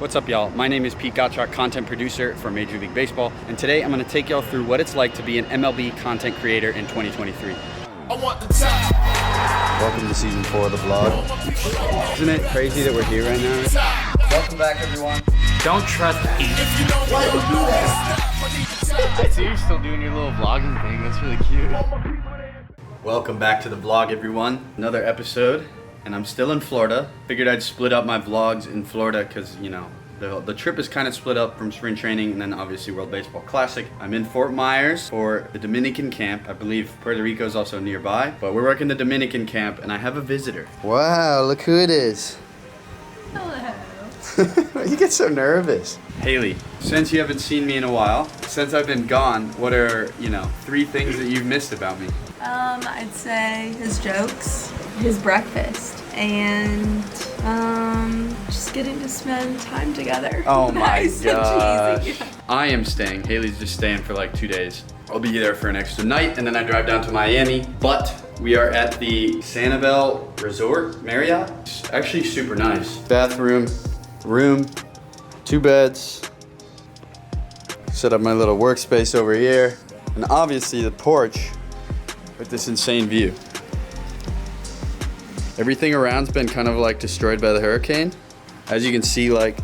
What's up, y'all? My name is Pete Gottschalk, content producer for Major League Baseball, and today I'm going to take y'all through what it's like to be an MLB content creator in 2023. I want the top. Welcome to season 4 of the vlog. Isn't it crazy that we're here right now? Welcome back, everyone. Don't trust me. I see you're still doing your little vlogging thing. That's really cute. Welcome back to the vlog, everyone. Another episode, and I'm still in Florida. Figured I'd split up my vlogs in Florida because, you know, the trip is kind of split up from spring training and then obviously World Baseball Classic. I'm in Fort Myers for the Dominican camp. I believe Puerto Rico is also nearby, but we're working the Dominican camp and I have a visitor. Wow, look who it is. Hello. You get so nervous. Haley, since you haven't seen me in a while, since I've been gone, what are, 3 things that you've missed about me? I'd say his jokes, his breakfast, and just getting to spend time together. Oh my Nice gosh. and cheesy. I am staying. Haley's just staying for like 2 days. I'll be there for an extra night and then I drive down to Miami. But we are at the Sanibel Resort Marriott. It's actually super nice. Bathroom, room, 2 beds. Set up my little workspace over here. And obviously the porch with this insane view. Everything around's been kind of like destroyed by the hurricane. As you can see, like,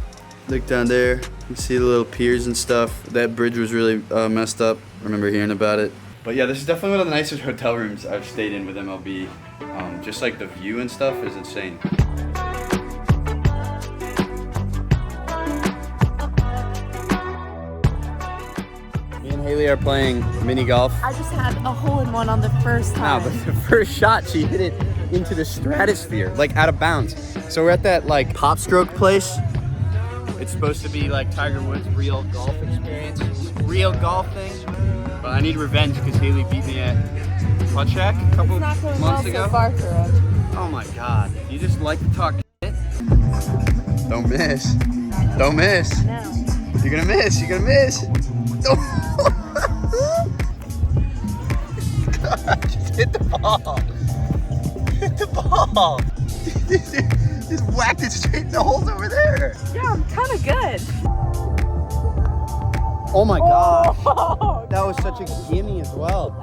look down there. You can see the little piers and stuff. That bridge was really messed up. I remember hearing about it. But yeah, this is definitely one of the nicest hotel rooms I've stayed in with MLB. Just like the view and stuff is insane. Me and Haley are playing mini golf. I just had a hole-in-one on the first time. No, but the first shot, she hit it into the stratosphere, like out of bounds. So we're at that like pop stroke place. It's supposed to be like Tiger Woods' real golf experience, real golf thing. But I need revenge because Haley beat me at Putt Shack a couple months ago. So far for him. Oh my God, you just like to talk shit. Don't miss. Don't miss. No. You're gonna miss. You're gonna miss. God, just hit the ball. Hit the ball. Just whacked it straight in the holes over there. Yeah, I'm kind of good. Oh my God. Oh, That was such a gimme as well.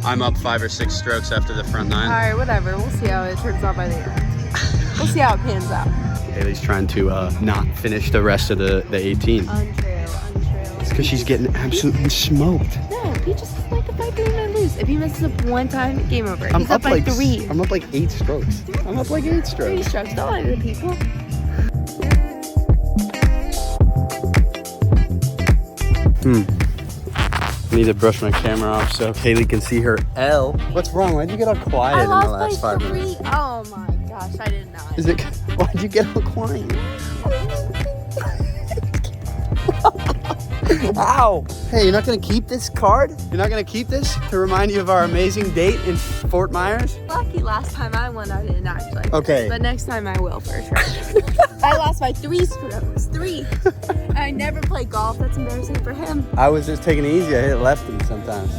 I'm up 5 or 6 strokes after the front 9. All right, whatever. We'll see how it turns out by the end. We'll see how it pans out. Haley's trying to not finish the rest of the 18. Untrue. It's because she's getting absolutely smoked. No, he just is like, if I do, I lose. If he messes up one time, game over. He's up by like 3. I'm up like 8 strokes. I'm up like 8 3 strokes. strokes. Don't lie to the people. I need to brush my camera off so Haley can see her L. What's wrong? Why'd you get all quiet in the last 5 by 3. minutes? Oh my gosh, I didn't know. Is it? Why'd you get all quiet? Ow! Hey, you're not gonna keep this card? You're not gonna keep this to remind you of our amazing date in Fort Myers? Lucky last time I won, I didn't actually. Okay. But next time I will for sure. I lost by 3 strokes. 3. I never play golf. That's embarrassing for him. I was just taking it easy. I hit lefty sometimes.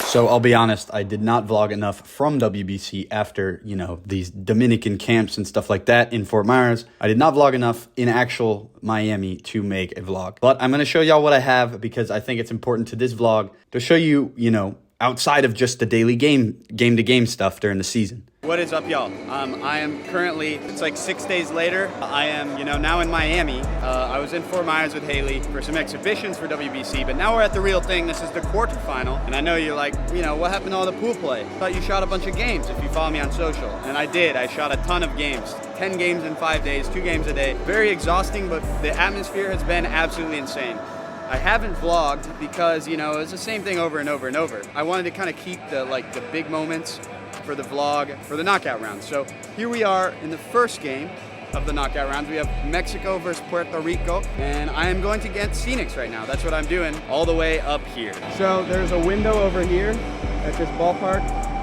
So I'll be honest, I did not vlog enough from WBC after, these Dominican camps and stuff like that in Fort Myers. I did not vlog enough in actual Miami to make a vlog. But I'm going to show y'all what I have because I think it's important to this vlog to show you, outside of just the daily game-to-game stuff during the season. What is up, y'all? I am currently, it's like 6 days later. I am, now in Miami. I was in Fort Myers with Haley for some exhibitions for WBC, but now we're at the real thing. This is the quarterfinal. And I know you're like, what happened to all the pool play? I thought you shot a bunch of games if you follow me on social. And I did. I shot a ton of games. 10 games in 5 days, 2 games a day. Very exhausting, but the atmosphere has been absolutely insane. I haven't vlogged because, it's the same thing over and over and over. I wanted to kind of keep the big moments for the vlog, for the knockout rounds. So here we are in the first game of the knockout rounds. We have Mexico versus Puerto Rico, and I am going to get Phoenix right now. That's what I'm doing all the way up here. So there's a window over here at this ballpark,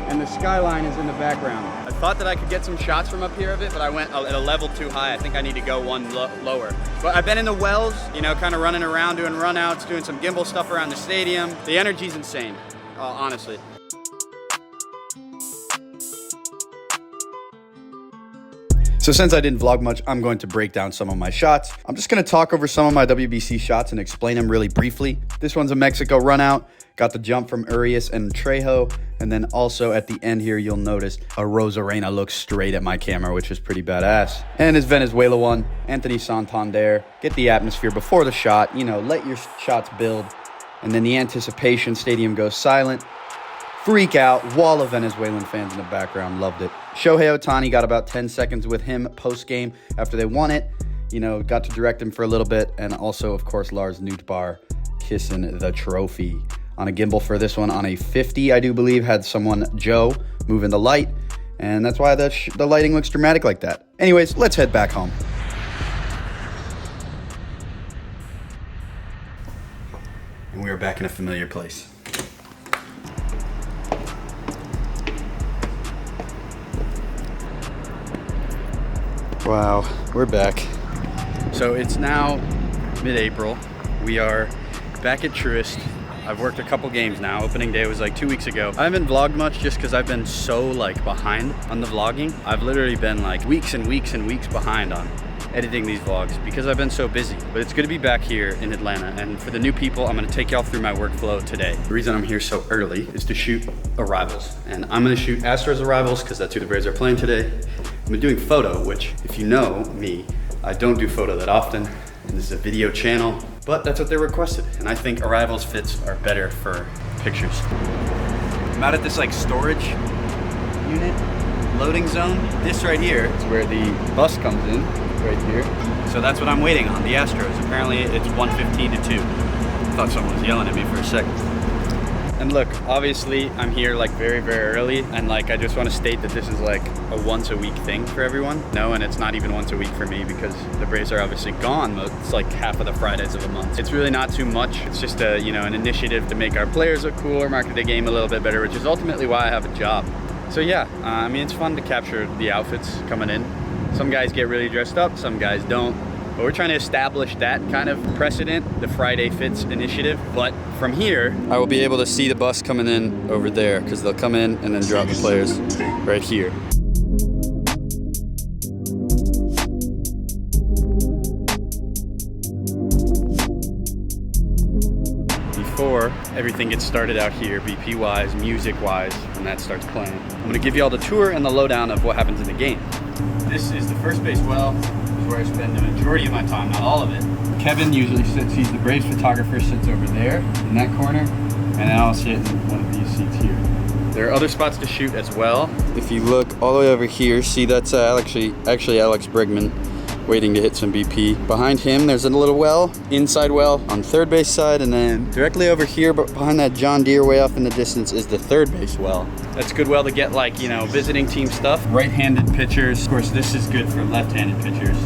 and the skyline is in the background. I thought that I could get some shots from up here of it, but I went at a level too high. I think I need to go one lower. But I've been in the wells, kind of running around, doing runouts, doing some gimbal stuff around the stadium. The energy's insane, honestly. So since I didn't vlog much, I'm going to break down some of my shots. I'm just going to talk over some of my WBC shots and explain them really briefly. This one's a Mexico run out. Got the jump from Urias and Trejo. And then also at the end here, you'll notice a Rosarena looks straight at my camera, which is pretty badass. And his Venezuela one, Anthony Santander. Get the atmosphere before the shot. You know, let your shots build. And then the anticipation, stadium goes silent. Freak out, wall of Venezuelan fans in the background, loved it. Shohei Ohtani, got about 10 seconds with him post-game after they won it. You know, got to direct him for a little bit. And also, of course, Lars Nootbaar kissing the trophy. On a gimbal for this one, on a 50, I do believe, had someone, Joe, moving the light. And that's why the lighting looks dramatic like that. Anyways, let's head back home. And we are back in a familiar place. Wow, we're back. So it's now mid-April. We are back at Truist. I've worked a couple games now. Opening day was like 2 weeks ago. I haven't vlogged much just because I've been so like behind on the vlogging. I've literally been like weeks and weeks and weeks behind on editing these vlogs because I've been so busy. But it's good to be back here in Atlanta. And for the new people, I'm gonna take y'all through my workflow today. The reason I'm here so early is to shoot arrivals. And I'm gonna shoot Astros arrivals because that's who the Braves are playing today. I'm doing photo, which if you know me, I don't do photo that often. And this is a video channel, but that's what they requested. And I think arrivals fits are better for pictures. I'm out at this like storage unit, loading zone. This right here is where the bus comes in, right here. So that's what I'm waiting on, the Astros. Apparently it's 1:15 to 2. I thought someone was yelling at me for a second. And look, obviously I'm here like very, very early. And like, I just want to state that this is like a once a week thing for everyone. No, and it's not even once a week for me because the Braves are obviously gone. It's like half of the Fridays of a month. It's really not too much. It's just a, you know, an initiative to make our players look cooler, market the game a little bit better, which is ultimately why I have a job. So yeah, I mean, it's fun to capture the outfits coming in. Some guys get really dressed up, some guys don't. But we're trying to establish that kind of precedent, the Friday Fits initiative. But from here, I will be able to see the bus coming in over there because they'll come in and then drop the players right here. Before everything gets started out here, BP-wise, music-wise, when that starts playing, I'm gonna give you all the tour and the lowdown of what happens in the game. This is the first base well. Where I spend the majority of my time, not all of it. Kevin usually sits, he's the Braves photographer, sits over there in that corner, and then I'll sit in one of these seats here. There are other spots to shoot as well. If you look all the way over here, see that's actually Alex Bregman waiting to hit some BP. Behind him, there's a little well, inside well on third base side, and then directly over here, but behind that John Deere way off in the distance is the third base well. That's a good well to get like, you know, visiting team stuff. Right-handed pitchers. Of course, this is good for left-handed pitchers.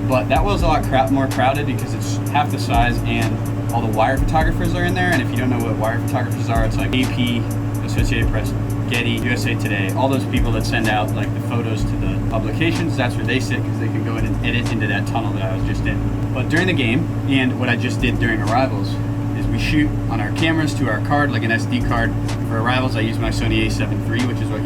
But that well's a lot more crowded because it's half the size and all the wire photographers are in there. And if you don't know what wire photographers are, it's like AP, Associated Press, Getty, USA Today, all those people that send out like the photos to the publications. That's where they sit because they can go in and edit into that tunnel that I was just in. But during the game, and what I just did during arrivals, is we shoot on our cameras to our card, like an SD card. For arrivals, I use my Sony A7 III, which is what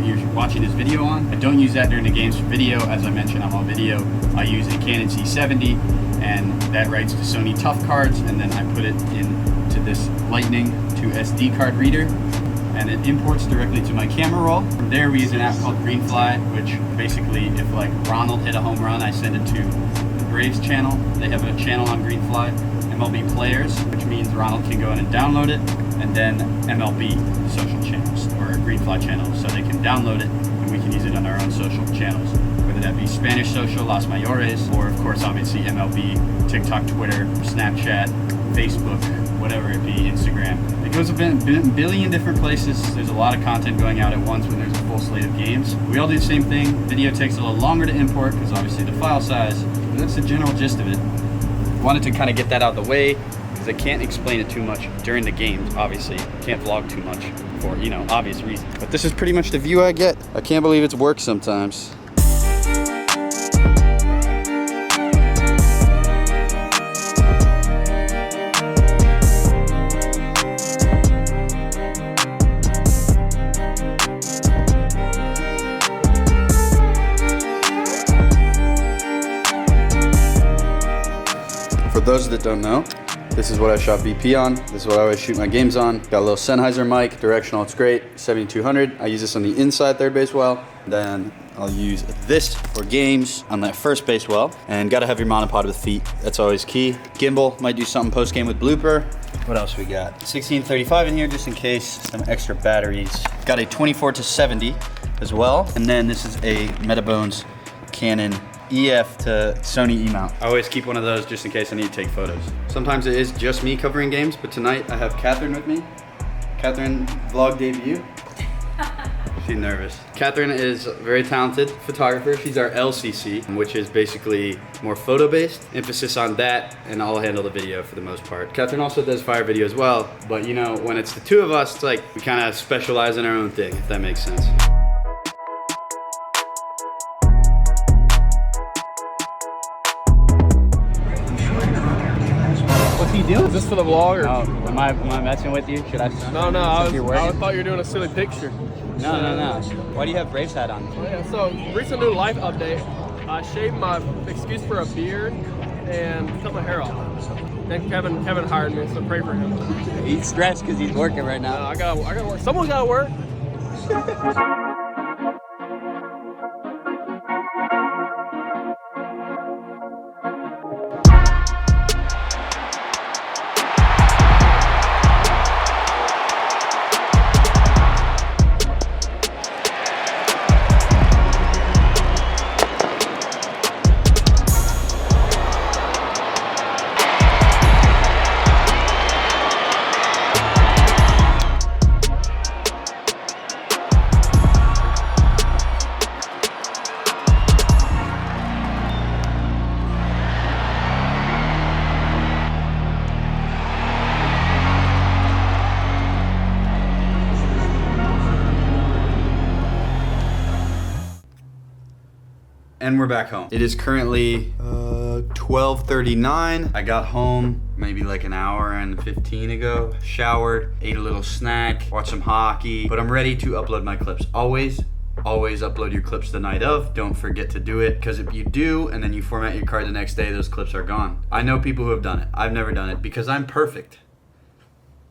you're watching this video on. I don't use that during the games for video. As I mentioned, I'm on video. I use a Canon C70, and that writes to Sony Tough cards, and then I put it into this Lightning to SD card reader, and it imports directly to my camera roll. From there, we use an app called Greenfly, which basically, if like Ronald hit a home run, I send it to the Braves channel. They have a channel on Greenfly, MLB Players, which means Ronald can go in and download it, and then MLB social channels or Greenfly channels, so they can download it and we can use it on our own social channels, whether that be Spanish social, Las Mayores, or of course obviously MLB, TikTok, Twitter, Snapchat, Facebook, whatever it be, Instagram. It goes a billion different places. There's a lot of content going out at once when there's a full slate of games. We all do the same thing. Video takes a little longer to import because obviously the file size, but that's the general gist of it. Wanted to kind of get that out of the way because I can't explain it too much during the games, obviously. Can't vlog too much for, you know, obvious reasons. But this is pretty much the view I get. I can't believe it's work sometimes. For those that don't know, this is what I shot VP on. This is what I always shoot my games on. Got a little Sennheiser mic, directional, it's great, 7200. I use this on the inside third base well. Then I'll use this for games on that first base well. And gotta have your monopod with feet, that's always key. Gimbal, might do something post game with blooper. What else we got? 1635 in here just in case, some extra batteries. Got a 24-70 as well. And then this is a Metabones Canon EF to Sony E-mount. I always keep one of those just in case I need to take photos. Sometimes it is just me covering games, but tonight I have Catherine with me. Catherine, vlog debut. She's nervous. Catherine is a very talented photographer. She's our LCC, which is basically more photo-based. Emphasis on that, and I'll handle the video for the most part. Catherine also does fire video as well, but you know, when it's the two of us, it's like we kind of specialize in our own thing, if that makes sense. What's he doing? Is this for the vlog or? Oh, am I messing with you? Should I? No, I thought you were doing a silly picture. No. Why do you have Braves hat on? Oh, yeah, so recent new life update. I shaved my excuse for a beard and cut my hair off. And Kevin hired me, so pray for him. He's stressed because he's working right now. I gotta work. Someone's gotta work. And we're back home. It is currently 12:39. I got home maybe like an hour and 15 ago, showered, ate a little snack, watched some hockey, but I'm ready to upload my clips. Always upload your clips the night of. Don't forget to do it, because if you do and then you format your card the next day, those clips are gone. I know people who have done it. I've never done it because I'm perfect.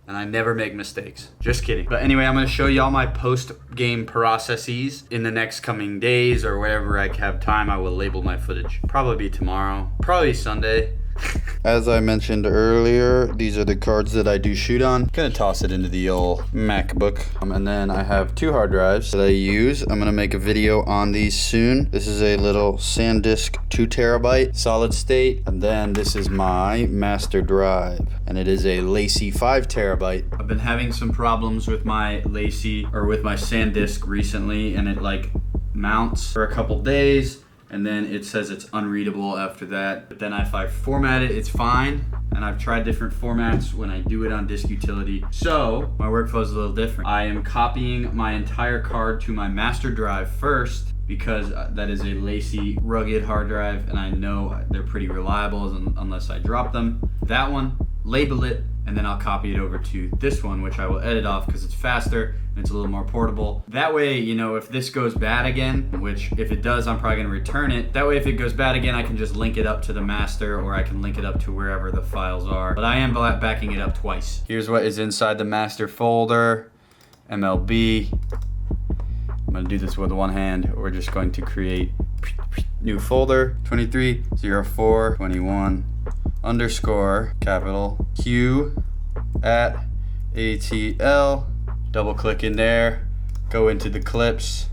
And I never make mistakes. Just kidding. But anyway, I'm gonna show y'all my post-game processes in the next coming days, or wherever I have time. I will label my footage. Probably be tomorrow, probably Sunday. As I mentioned earlier, these are the cards that I do shoot on. Gonna toss it into the old MacBook. And then I have 2 hard drives that I use. I'm gonna make a video on these soon. This is a little SanDisk 2 terabyte solid state. And then this is my master drive, and it is a Lacy 5 terabyte. I've been having some problems with my Lacy, or with my SanDisk recently, and it like mounts for a couple days, and then it says it's unreadable after that. But then if I format it, it's fine. And I've tried different formats when I do it on disk utility. So my workflow is a little different. I am copying my entire card to my master drive first, because that is a Lacy rugged hard drive, and I know they're pretty reliable unless I drop them. That one, label it, and then I'll copy it over to this one, which I will edit off because it's faster and it's a little more portable. That way, you know, if this goes bad again, which if it does, I'm probably gonna return it. That way, if it goes bad again, I can just link it up to the master, or I can link it up to wherever the files are. But I am backing it up twice. Here's what is inside the master folder. MLB. I'm gonna do this with one hand. We're just going to create new folder, 230421 underscore capital Q at ATL. Double click in there, go into the clips,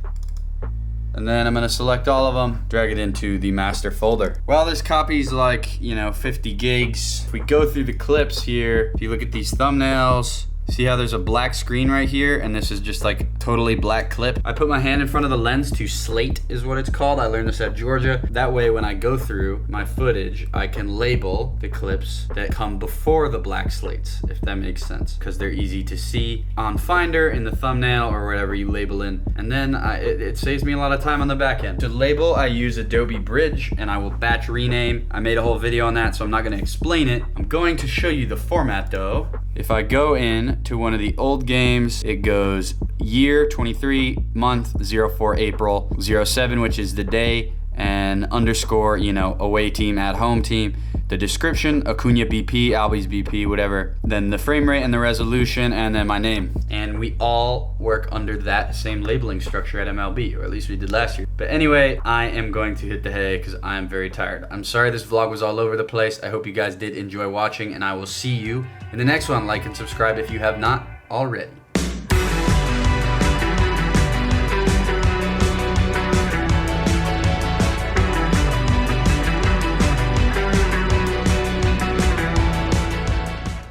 and then I'm gonna select all of them, drag it into the master folder. Well, this copy's like, 50 gigs. If we go through the clips here, if you look at these thumbnails, see how there's a black screen right here, and this is just like totally black clip. I put my hand in front of the lens to slate is what it's called. I learned this at Georgia. That way when I go through my footage, I can label the clips that come before the black slates, if that makes sense, because they're easy to see on Finder in the thumbnail or whatever you label in. And then it saves me a lot of time on the back end. To label, I use Adobe Bridge, and I will batch rename. I made a whole video on that, so I'm not gonna explain it. I'm going to show you the format though. If I go in to one of the old games, it goes year 23, month 04 April, 07, which is the day and underscore, you know, away team, at home team. The description, Acuna BP, Albies BP, whatever. Then the frame rate and the resolution, and then my name. And we all work under that same labeling structure at MLB, or at least we did last year. But anyway, I am going to hit the hay because I am very tired. I'm sorry this vlog was all over the place. I hope you guys did enjoy watching, and I will see you in the next one. Like and subscribe if you have not already.